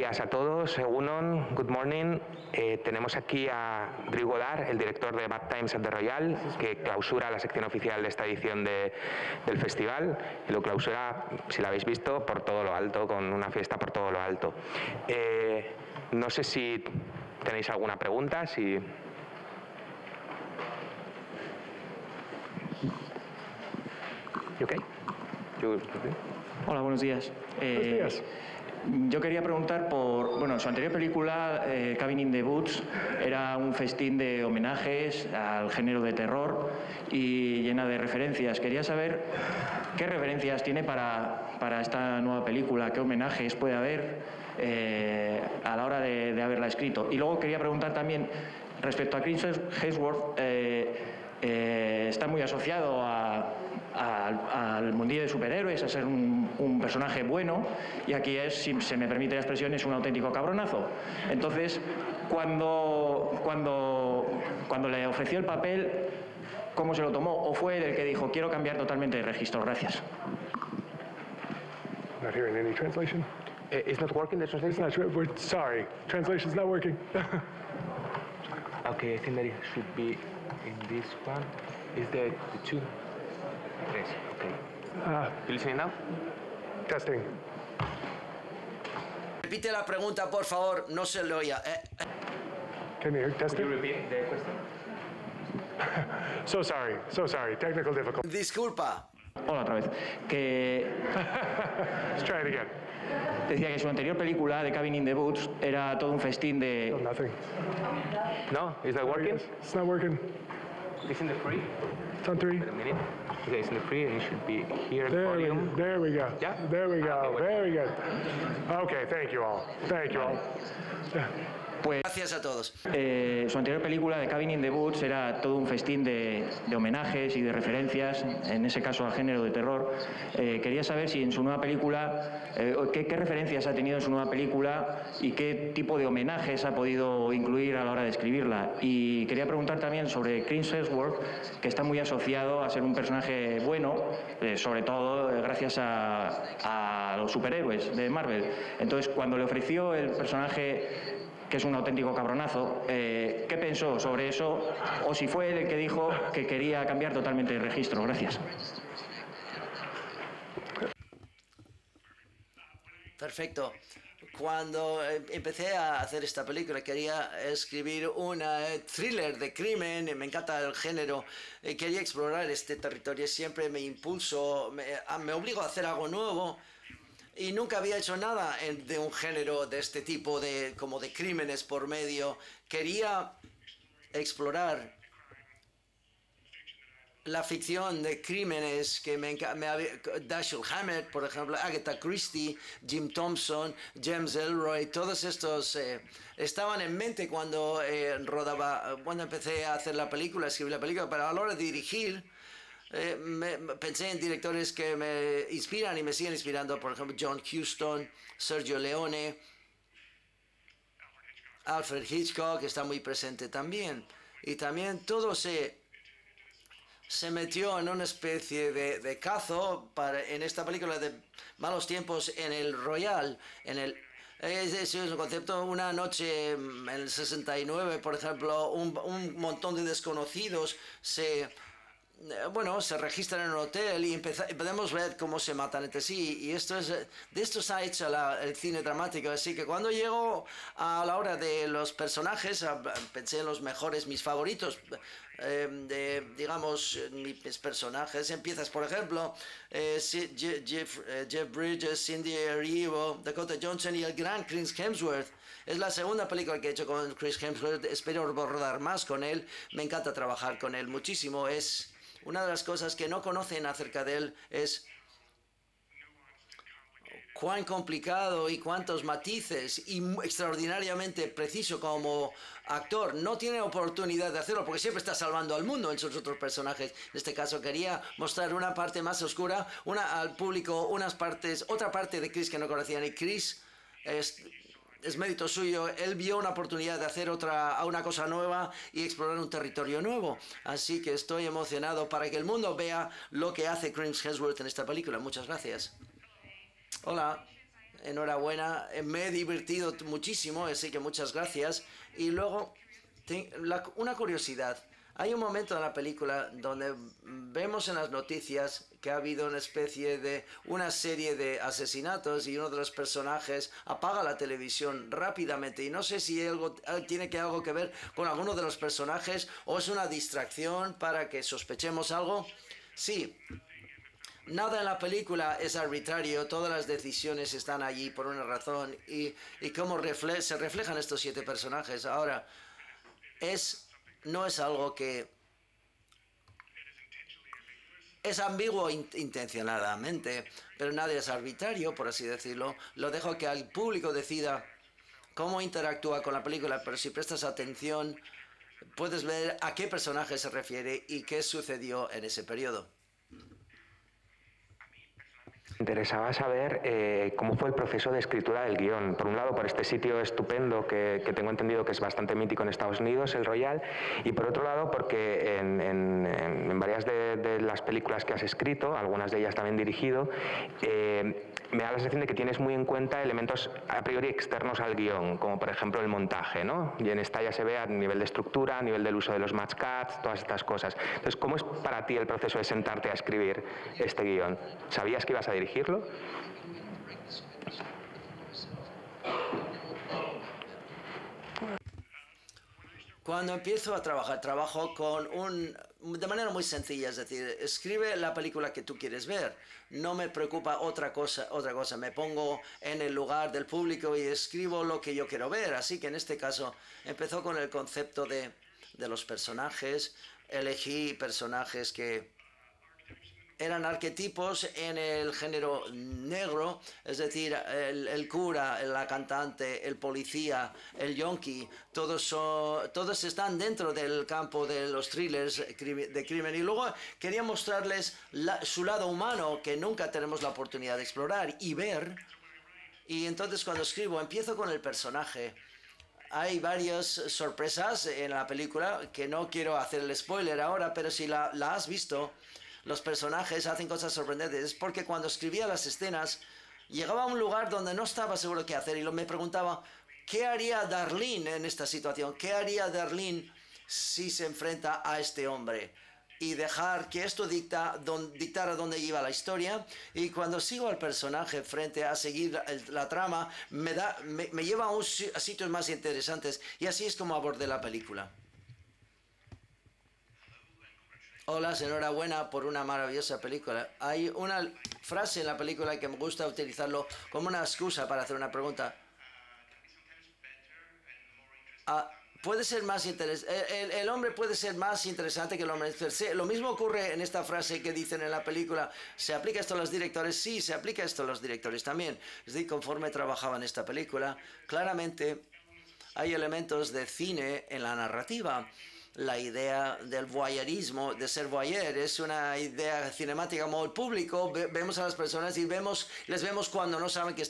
días a todos, Egunon, good morning. Tenemos aquí a Drew Goddard, el director de Bad Times at the Royal, que clausura la sección oficial de esta edición del festival, y lo clausura, si lo habéis visto, por todo lo alto, con una fiesta por todo lo alto. No sé si tenéis alguna pregunta, si... Okay. Hola, buenos días. Buenos días. Yo quería preguntar por... Bueno, su anterior película, Cabin in the Woods, era un festín de homenajes al género de terror y llena de referencias. Quería saber qué referencias tiene para esta nueva película, qué homenajes puede haber a la hora de haberla escrito. Y luego quería preguntar también, respecto a Chris Hemsworth, está muy asociado al mundillo de superhéroes, a ser un personaje bueno, y aquí es, si se me permite la expresión, es un auténtico cabronazo. Entonces, cuando le ofreció el papel, ¿cómo se lo tomó? ¿O fue él el que dijo, quiero cambiar totalmente de registro? Gracias. Not hearing any translation. It's not working, the translation? It's not, we're sorry. Translation's not working. Okay, I think that it should be in this one. Is the two? Yes, okay. You listening now? Testing. Repite la pregunta, por favor, no se lo oía. Can you hear? Could Testing. you repeat the question? So sorry. Technical difficulty. Disculpa. Hola otra vez. Que Let's try it again. decía que su anterior película, de Cabin in the Woods, era todo un festín Still de... nothing. No? Is that working? It's not working. It's in the free? It's on 3. Wait a minute. Okay, it's in the free and it should be here, the volume. There we go. Yeah? There we go. Okay, wait. Very good. Okay, thank you all. Thank you all. Pues Gracias a todos. su anterior película, de Cabin in the Woods, era todo un festín de homenajes y de referencias, en ese caso al género de terror. Quería saber si en su nueva película, qué referencias ha tenido en su nueva película y qué tipo de homenajes ha podido incluir a la hora de escribirla. Y quería preguntar también sobre Chris Hemsworth, que está muy asociado a ser un personaje bueno, sobre todo gracias a los superhéroes de Marvel. Entonces, cuando le ofreció el personaje, que es un auténtico cabronazo, ¿qué pensó sobre eso? O si fue él el que dijo que quería cambiar totalmente de registro. Gracias. Perfecto. Cuando empecé a hacer esta película quería escribir un thriller de crimen, me encanta el género, quería explorar este territorio, siempre me impulso, me obligo a hacer algo nuevo. Y nunca había hecho nada de un género de este tipo, como de crímenes por medio. Quería explorar la ficción de crímenes que Dashiell Hammett, por ejemplo, Agatha Christie, Jim Thompson, James Ellroy, todos estos estaban en mente cuando cuando empecé a hacer la película, a escribir la película, pero a la hora de dirigir, pensé en directores que me inspiran y me siguen inspirando, por ejemplo, John Huston, Sergio Leone, Alfred Hitchcock, que está muy presente también. Y también todo se metió en una especie de cazo en esta película de Malos Tiempos en el Royal, es un concepto. Una noche en el 69, por ejemplo, un montón de desconocidos se registran en un hotel y podemos ver cómo se matan entre sí, y de esto se ha hecho el cine dramático. Así que cuando llego a la hora de los personajes, pensé en los mejores, mis favoritos, digamos, mis personajes. Empiezas, por ejemplo, Jeff Bridges, Cindy Erivo, Dakota Johnson y el gran Chris Hemsworth. Es la segunda película que he hecho con Chris Hemsworth, espero rodar más con él, me encanta trabajar con él muchísimo. Es una de las cosas que no conocen acerca de él, es cuán complicado y cuántos matices, y extraordinariamente preciso como actor. No tiene oportunidad de hacerlo porque siempre está salvando al mundo en sus otros personajes. En este caso quería mostrar una parte más oscura, al público, otra parte de Chris que no conocían, y Chris es mérito suyo. Él vio una oportunidad de hacer una cosa nueva y explorar un territorio nuevo. Así que estoy emocionado para que el mundo vea lo que hace Chris Hemsworth en esta película. Muchas gracias. Hola. enhorabuena, me he divertido muchísimo, así que muchas gracias. Y luego, una curiosidad. Hay un momento en la película donde vemos en las noticias que ha habido una serie de asesinatos y uno de los personajes apaga la televisión rápidamente. Y no sé si tiene algo que ver con alguno de los personajes o es una distracción para que sospechemos algo. Sí. Nada en la película es arbitrario, todas las decisiones están allí por una razón y cómo se reflejan estos 7 personajes. Ahora, no es algo que es ambiguo intencionadamente, pero nada es arbitrario, por así decirlo. Lo dejo que al público decida cómo interactúa con la película, pero si prestas atención, puedes ver a qué personaje se refiere y qué sucedió en ese periodo. Me interesaba saber cómo fue el proceso de escritura del guión. Por un lado, por este sitio estupendo que tengo entendido que es bastante mítico en Estados Unidos, el Royal, y por otro lado, porque en varias de las películas que has escrito, algunas de ellas también dirigido, me da la sensación de que tienes muy en cuenta elementos a priori externos al guión, como por ejemplo el montaje, ¿no? Y en esta ya se ve a nivel de estructura, a nivel del uso de los match cuts, todas estas cosas. Entonces, ¿cómo es para ti el proceso de sentarte a escribir este guión? ¿Sabías que ibas a dirigirlo? Cuando empiezo a trabajar, trabajo de manera muy sencilla, es decir, escribe la película que tú quieres ver. No me preocupa otra cosa. Me pongo en el lugar del público y escribo lo que yo quiero ver. Así que en este caso empezó con el concepto de los personajes. Elegí personajes que eran arquetipos en el género negro, es decir, el cura, la cantante, el policía, el yonki, todos están dentro del campo de los thrillers de crimen. Y luego quería mostrarles su lado humano que nunca tenemos la oportunidad de explorar y ver. Y entonces cuando escribo, empiezo con el personaje. Hay varias sorpresas en la película que no quiero hacer el spoiler ahora, pero si la has visto, los personajes hacen cosas sorprendentes. Es porque cuando escribía las escenas, llegaba a un lugar donde no estaba seguro qué hacer y me preguntaba, ¿qué haría Darlene en esta situación? ¿Qué haría Darlene si se enfrenta a este hombre? Y dejar que esto dictara dónde iba la historia. Y cuando sigo al personaje frente a seguir la trama, me lleva a sitios más interesantes. Y así es como abordé la película. Hola, enhorabuena por una maravillosa película. Hay una frase en la película que me gusta utilizarlo como una excusa para hacer una pregunta. Puede ser más interesante. El hombre puede ser más interesante que el hombre. Lo mismo ocurre en esta frase que dicen en la película. ¿Se aplica esto a los directores? Sí, se aplica esto a los directores también. Es decir, conforme trabajaba en esta película, claramente hay elementos de cine en la narrativa. La idea del voyeurismo, de ser voyeur, es una idea cinemática como el público. Vemos a las personas y les vemos cuando no saben que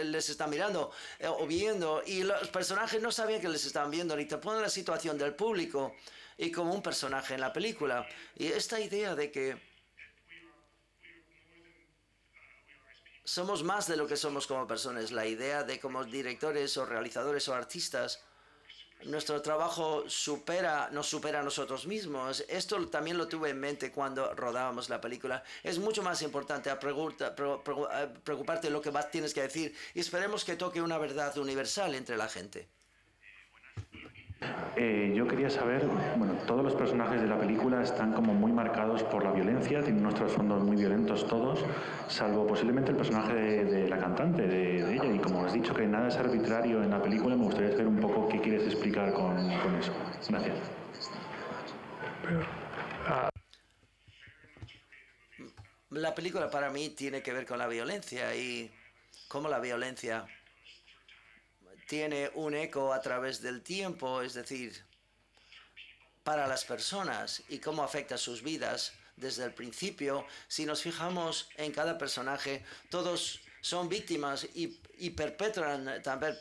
les están mirando o viendo. Y los personajes no sabían que les estaban viendo, ni te ponen la situación del público y como un personaje en la película. Y esta idea de que somos más de lo que somos como personas, la idea de como directores o realizadores o artistas, nuestro trabajo nos supera a nosotros mismos. Esto también lo tuve en mente cuando rodábamos la película. Es mucho más importante preocuparte de lo que tienes que decir y esperemos que toque una verdad universal entre la gente. Yo quería saber, bueno, todos los personajes de la película están como muy marcados por la violencia, tienen unos trasfondos muy violentos todos, salvo posiblemente el personaje de la cantante, de ella, y como has dicho que nada es arbitrario en la película, me gustaría saber un poco qué quieres explicar con eso. Gracias. La película para mí tiene que ver con la violencia y cómo la violencia tiene un eco a través del tiempo, es decir, para las personas y cómo afecta sus vidas desde el principio. Si nos fijamos en cada personaje, todos son víctimas y perpetran, también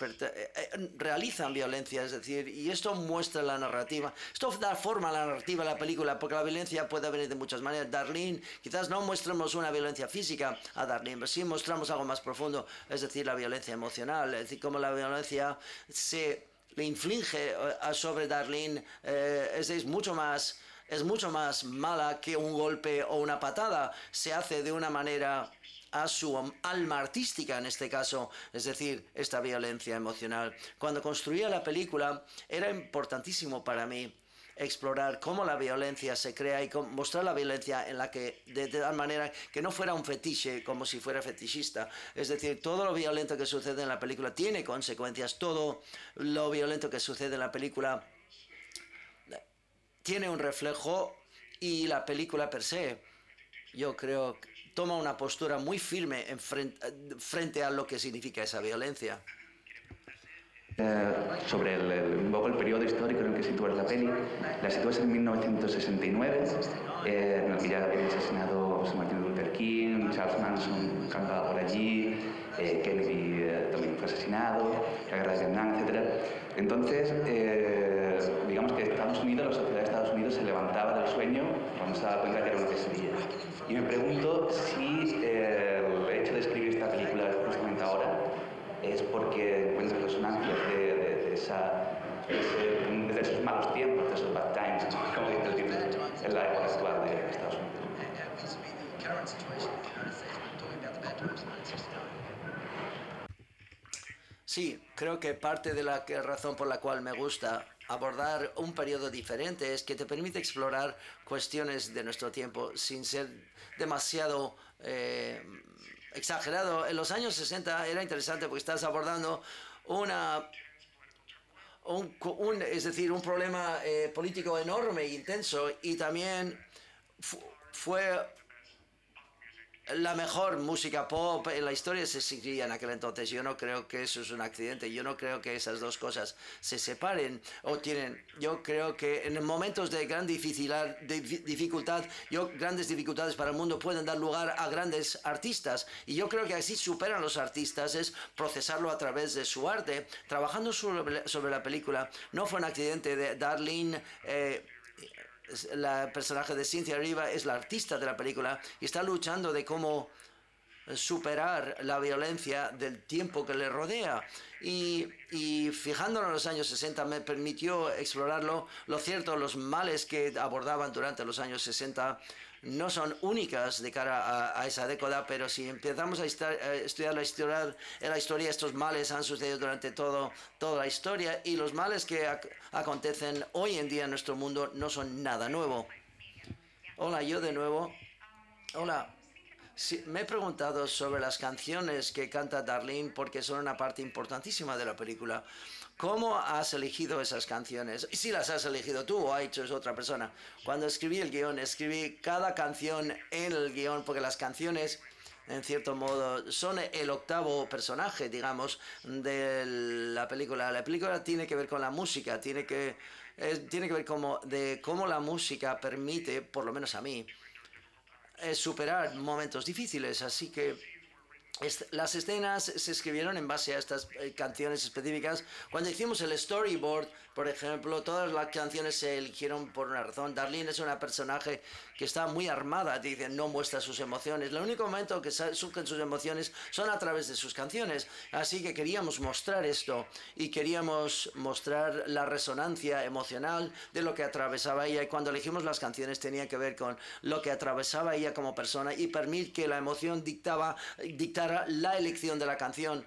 realizan violencia, es decir, y esto muestra la narrativa, esto da forma a la narrativa de la película, porque la violencia puede venir de muchas maneras. Darlene, quizás no muestremos una violencia física a Darlene, pero sí mostramos algo más profundo, es decir, la violencia emocional, es decir, cómo la violencia se le inflige sobre Darlene, es mucho más mala que un golpe o una patada. Se hace de una manera a su alma artística en este caso, es decir, esta violencia emocional. Cuando construía la película era importantísimo para mí explorar cómo la violencia se crea y mostrar la violencia en la que de tal manera que no fuera un fetiche como si fuera fetichista. Es decir, todo lo violento que sucede en la película tiene consecuencias, todo lo violento que sucede en la película tiene un reflejo, y la película per se, yo creo, toma una postura muy firme frente a lo que significa esa violencia. Sobre un poco el periodo histórico en el que sitúas la peli. La sitúas en 1969, en el que ya habían asesinado José Martin Luther King, Charles Manson campaba por allí, Kennedy también fue asesinado, la guerra de Vietnam, etc. Entonces, digamos que Estados Unidos, la sociedad de Estados Unidos se levantaba del sueño cuando se daba cuenta que era una pesadilla. Y me pregunto si el hecho de escribir esta película justamente ahora es porque encuentras resonancias de esos malos tiempos, de esos bad times, como dice el título, en la época actual de Estados Unidos. Sí, creo que parte de la razón por la cual me gusta abordar un periodo diferente es que te permite explorar cuestiones de nuestro tiempo sin ser demasiado exagerado. En los años 60 era interesante porque estás abordando es decir, un problema político enorme e intenso, y también fue la mejor música pop en la historia se escribía en aquel entonces. Yo no creo que eso es un accidente. Yo no creo que esas dos cosas se separen o tienen. Yo creo que en momentos de gran dificultad, grandes dificultades para el mundo pueden dar lugar a grandes artistas. Y yo creo que así superan los artistas, es procesarlo a través de su arte. Trabajando sobre la película, no fue un accidente. De Darlene, la personaje de Cynthia Erivo es la artista de la película y está luchando de cómo superar la violencia del tiempo que le rodea. Y fijándonos en los años 60 me permitió explorarlo. Lo cierto, los males que abordaban durante los años 60 no son únicas de cara a esa década, pero si empezamos a estudiar la historia, estos males han sucedido durante toda la historia, y los males que acontecen hoy en día en nuestro mundo no son nada nuevo. Hola, yo de nuevo. Hola. Sí, me he preguntado sobre las canciones que canta Darlene porque son una parte importantísima de la película. ¿Cómo has elegido esas canciones? Y si las has elegido tú o ha hecho otra persona. Cuando escribí el guión, escribí cada canción en el guión porque las canciones, en cierto modo, son el octavo personaje, digamos, de la película. La película tiene que ver con la música, tiene que ver cómo la música permite, por lo menos a mí, superar momentos difíciles. Así que las escenas se escribieron en base a estas canciones específicas. Cuando hicimos el storyboard, por ejemplo, todas las canciones se eligieron por una razón. Darlene es una personaje que está muy armada, dice, no muestra sus emociones. El único momento que surgen sus emociones son a través de sus canciones. Así que queríamos mostrar esto y queríamos mostrar la resonancia emocional de lo que atravesaba ella. Y cuando elegimos las canciones tenía que ver con lo que atravesaba ella como persona y permitir que la emoción dictara la elección de la canción.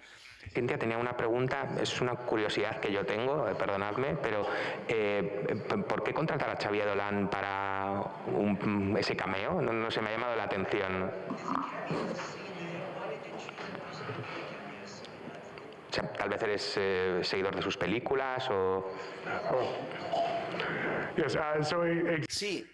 Cintia, tenía una pregunta, es una curiosidad que yo tengo, perdonadme, pero ¿por qué contratar a Xavier Dolan para ese cameo? No se me ha llamado la atención. O sea, tal vez eres seguidor de sus películas o... Sí.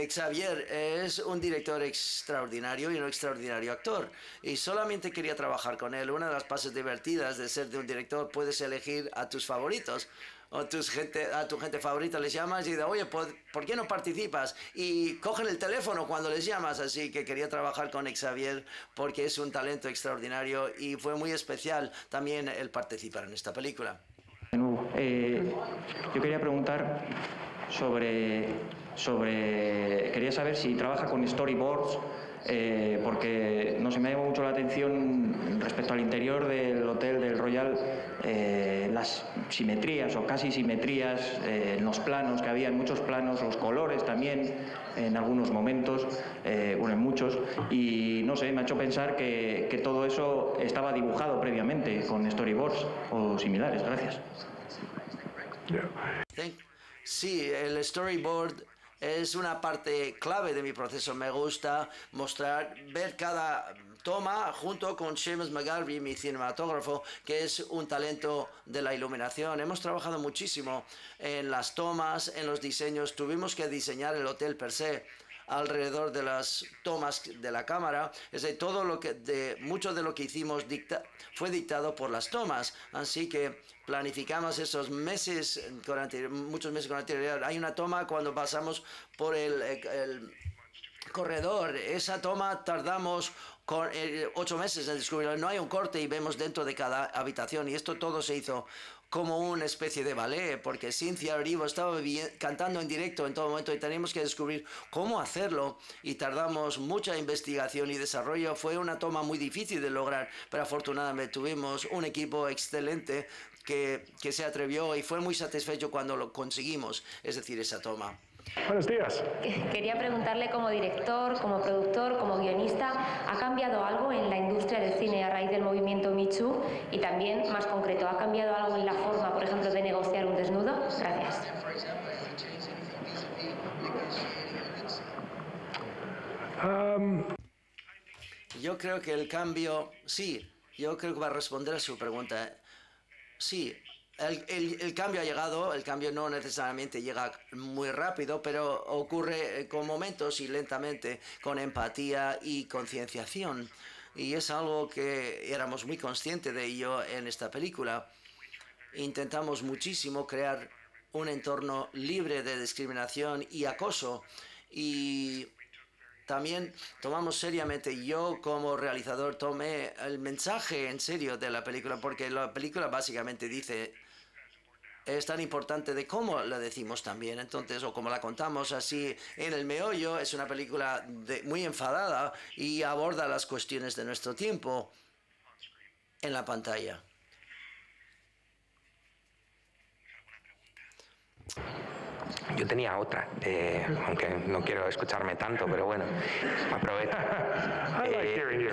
Xavier es un director extraordinario y un extraordinario actor, y solamente quería trabajar con él. Una de las partes divertidas de ser de un director, puedes elegir a tus favoritos. o a tu gente favorita les llamas y dices, oye, ¿por qué no participas? Y cogen el teléfono cuando les llamas, así que quería trabajar con Xavier porque es un talento extraordinario y fue muy especial también el participar en esta película. Yo quería preguntar quería saber si trabaja con storyboards, porque no sé, me llama mucho la atención respecto al interior del hotel del Royal, las simetrías o casi simetrías en los planos, que había muchos planos, los colores también en algunos momentos, bueno, en muchos, y no sé, me ha hecho pensar que todo eso estaba dibujado previamente con storyboards o similares. Gracias. Sí, el storyboard es una parte clave de mi proceso. Me gusta ver cada toma junto con Seamus McGarvey, mi cinematógrafo, que es un talento de la iluminación. Hemos trabajado muchísimo en las tomas, en los diseños. Tuvimos que diseñar el hotel per se alrededor de las tomas de la cámara. Es decir, mucho de lo que hicimos fue dictado por las tomas. Así que planificamos esos meses, muchos meses con anterioridad. Hay una toma cuando pasamos por el corredor. Esa toma tardamos 8 meses en descubrirlo. No hay un corte y vemos dentro de cada habitación. Y esto todo se hizo como una especie de ballet, porque Cynthia Erivo estaba cantando en directo en todo momento y teníamos que descubrir cómo hacerlo y tardamos mucha investigación y desarrollo. Fue una toma muy difícil de lograr, pero afortunadamente tuvimos un equipo excelente que se atrevió y fue muy satisfecho cuando lo conseguimos, es decir, esa toma. Buenos días. Quería preguntarle, como director, como productor, como guionista, ¿ha cambiado algo en la industria del cine a raíz del movimiento Me Too? Y también, más concreto, ¿ha cambiado algo en la forma, por ejemplo, de negociar un desnudo? Gracias. Yo creo que el cambio, sí, yo creo que va a responder a su pregunta. Sí. El cambio ha llegado, el cambio no necesariamente llega muy rápido, pero ocurre con momentos y lentamente, con empatía y concienciación. Y es algo que éramos muy conscientes de ello en esta película. Intentamos muchísimo crear un entorno libre de discriminación y acoso. Y también tomamos seriamente, yo como realizador tomé el mensaje en serio de la película, porque la película básicamente dice, es tan importante de cómo la decimos también, entonces, o cómo la contamos así en el meollo. Es una película muy enfadada y aborda las cuestiones de nuestro tiempo en la pantalla. Yo tenía otra, aunque no quiero escucharme tanto, pero bueno, aprovecho. I like hearing you.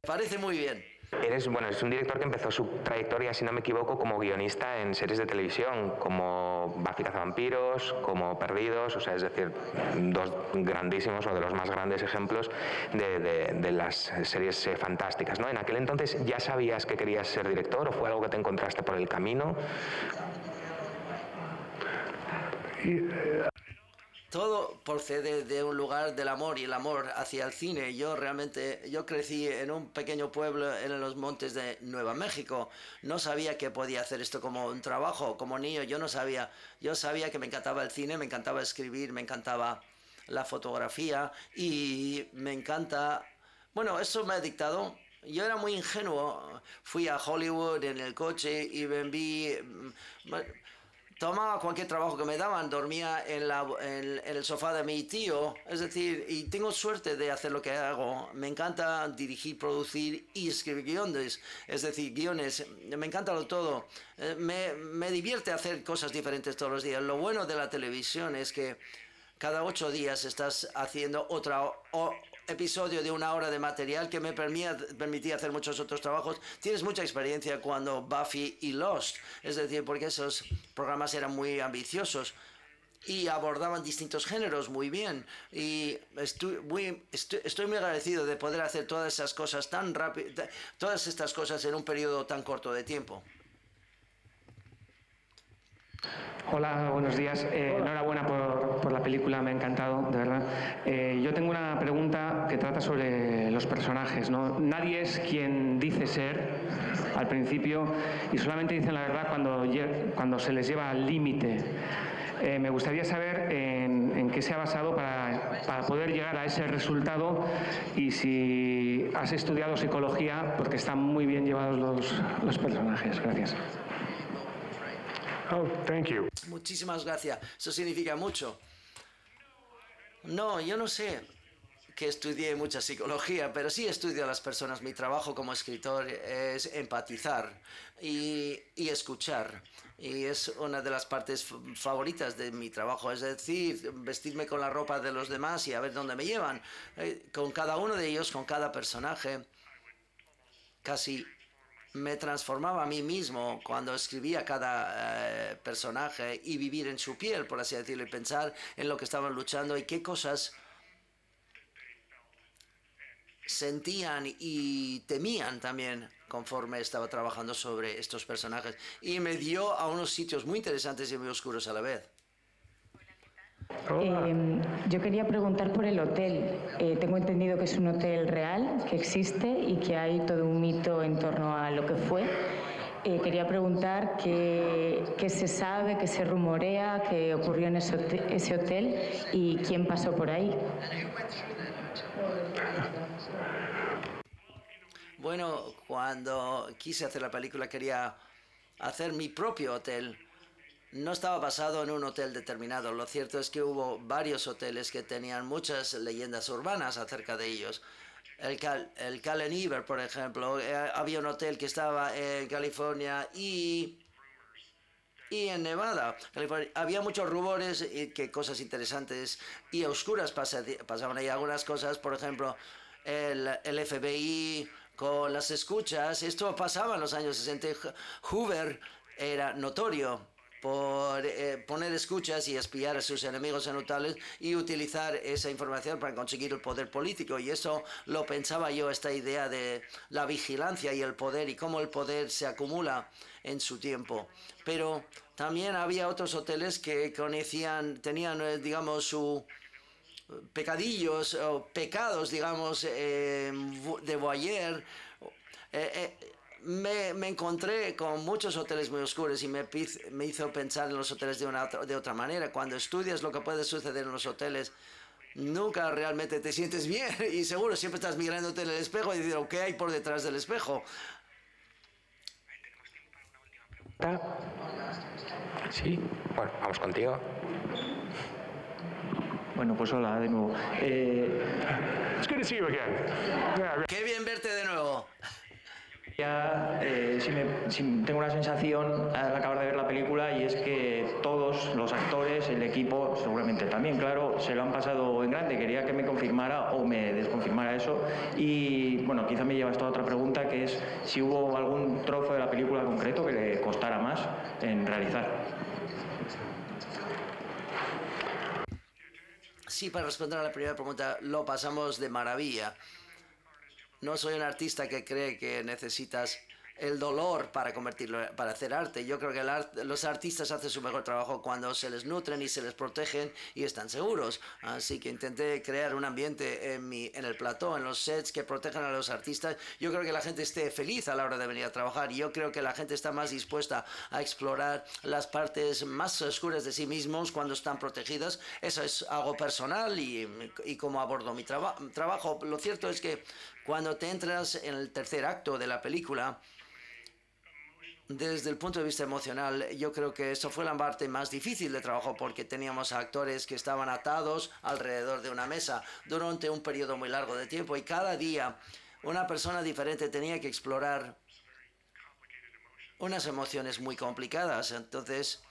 Parece muy bien. Es un director que empezó su trayectoria, si no me equivoco, como guionista en series de televisión, como Buffy cazavampiros, como Perdidos, o sea, es decir, dos grandísimos o de los más grandes ejemplos de las series fantásticas, ¿no? En aquel entonces, ¿ya sabías que querías ser director o fue algo que te encontraste por el camino? Todo procede de un lugar del amor y el amor hacia el cine. Yo crecí en un pequeño pueblo en los montes de Nueva México. No sabía que podía hacer esto como un trabajo. Como niño yo no sabía. Yo sabía que me encantaba el cine, me encantaba escribir, me encantaba la fotografía y me encanta... Bueno, eso me ha dictado... Yo era muy ingenuo. Fui a Hollywood en el coche y vi... Tomaba cualquier trabajo que me daban, dormía en el sofá de mi tío, es decir, y tengo suerte de hacer lo que hago. Me encanta dirigir, producir y escribir guiones, es decir, guiones, me encanta todo. Me divierte hacer cosas diferentes todos los días. Lo bueno de la televisión es que cada 8 días estás haciendo otro episodio de 1 hora de material que me permitía hacer muchos otros trabajos. Tienes mucha experiencia cuando Buffy y Lost, es decir, porque esos programas eran muy ambiciosos y abordaban distintos géneros muy bien. Y estoy muy agradecido de poder hacer todas esas cosas tan rápido, todas estas cosas en un periodo tan corto de tiempo. Hola, buenos días. Enhorabuena por la película, me ha encantado, de verdad. Yo tengo una pregunta que trata sobre los personajes, ¿no? Nadie es quien dice ser al principio y solamente dicen la verdad cuando se les lleva al límite. Me gustaría saber en qué se ha basado para poder llegar a ese resultado y si has estudiado psicología, porque están muy bien llevados los personajes. Gracias. Oh, thank you. Muchísimas gracias. Eso significa mucho. No, yo no sé que estudié mucha psicología, pero sí estudio a las personas. Mi trabajo como escritor es empatizar y escuchar. Y es una de las partes favoritas de mi trabajo, es decir, vestirme con la ropa de los demás y a ver dónde me llevan. Con cada uno de ellos, con cada personaje, casi me transformaba a mí mismo cuando escribía cada personaje y vivir en su piel, por así decirlo, y pensar en lo que estaban luchando y qué cosas sentían y temían también conforme estaba trabajando sobre estos personajes. Y me dio a unos sitios muy interesantes y muy oscuros a la vez. Yo quería preguntar por el hotel. Tengo entendido que es un hotel real, que existe y que hay todo un mito en torno a lo que fue. Quería preguntar qué se sabe, qué se rumorea, qué ocurrió en ese hotel y quién pasó por ahí. Bueno, cuando quise hacer la película quería hacer mi propio hotel. No estaba basado en un hotel determinado. Lo cierto es que hubo varios hoteles que tenían muchas leyendas urbanas acerca de ellos. El Callen-Iver, por ejemplo, había un hotel que estaba en California y en Nevada. Había muchos rumores y que cosas interesantes y oscuras pasaban ahí. Algunas cosas, por ejemplo, el FBI con las escuchas. Esto pasaba en los años 60. Hoover era notorio por poner escuchas y espiar a sus enemigos notables y utilizar esa información para conseguir el poder político. Y eso lo pensaba yo, esta idea de la vigilancia y el poder y cómo el poder se acumula en su tiempo. Pero también había otros hoteles que tenían, digamos, su pecadillos o pecados, digamos, de voyeur. Me encontré con muchos hoteles muy oscuros y me hizo pensar en los hoteles de otra manera. Cuando estudias lo que puede suceder en los hoteles, nunca realmente te sientes bien y seguro siempre estás mirándote en el espejo y diciendo qué hay por detrás del espejo. Sí, bueno, vamos contigo. Bueno, pues hola de nuevo. It's good to see you again. Yeah, Qué bien verte de nuevo. Tengo una sensación al acabar de ver la película y es que todos los actores, el equipo, seguramente también, claro, se lo han pasado en grande. Quería que me confirmara o me desconfirmara eso. Y bueno, quizá me lleva esto a otra pregunta, que es si hubo algún trozo de la película concreto que le costara más en realizar. Sí, para responder a la primera pregunta, lo pasamos de maravilla. No soy un artista que cree que necesitas el dolor para para hacer arte. Yo creo que los artistas hacen su mejor trabajo cuando se les nutren y se les protegen y están seguros. Así que intenté crear un ambiente en el plató, en los sets que protejan a los artistas. Yo creo que la gente esté feliz a la hora de venir a trabajar y yo creo que la gente está más dispuesta a explorar las partes más oscuras de sí mismos cuando están protegidos. Eso es algo personal y cómo abordo mi trabajo. Lo cierto es que cuando te entras en el tercer acto de la película, desde el punto de vista emocional, yo creo que eso fue la parte más difícil de trabajo porque teníamos actores que estaban atados alrededor de una mesa durante un periodo muy largo de tiempo y cada día una persona diferente tenía que explorar unas emociones muy complicadas. Entonces,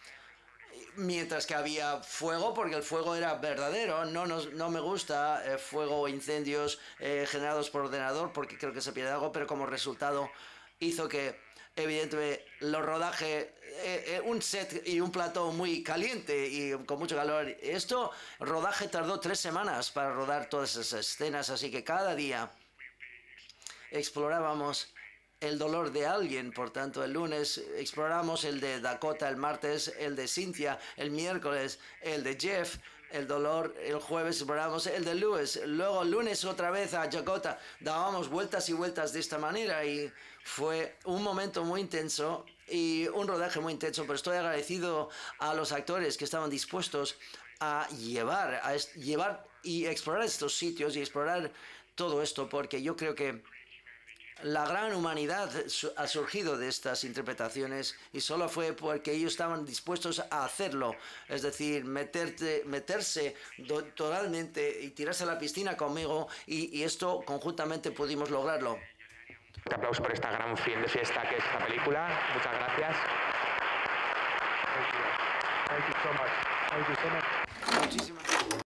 mientras que había fuego, porque el fuego era verdadero, no me gusta fuego o incendios generados por ordenador porque creo que se pierde algo, pero como resultado hizo que evidentemente los rodajes, un set y un plató muy caliente y con mucho calor. Rodaje tardó 3 semanas para rodar todas esas escenas, así que cada día explorábamos el dolor de alguien. Por tanto, el lunes exploramos el de Dakota, el martes el de Cynthia, el miércoles el de Jeff, el dolor, el jueves exploramos el de Lewis, luego el lunes otra vez a Dakota. Dábamos vueltas y vueltas de esta manera y fue un momento muy intenso y un rodaje muy intenso, pero estoy agradecido a los actores que estaban dispuestos a llevar y explorar estos sitios y explorar todo esto, porque yo creo que la gran humanidad ha surgido de estas interpretaciones y solo fue porque ellos estaban dispuestos a hacerlo, es decir, meterse totalmente y tirarse a la piscina conmigo y esto conjuntamente pudimos lograrlo. Un aplauso por esta gran fin de fiesta que es esta película. Muchas gracias. Thank you so much. Thank you so much. Muchísimas gracias.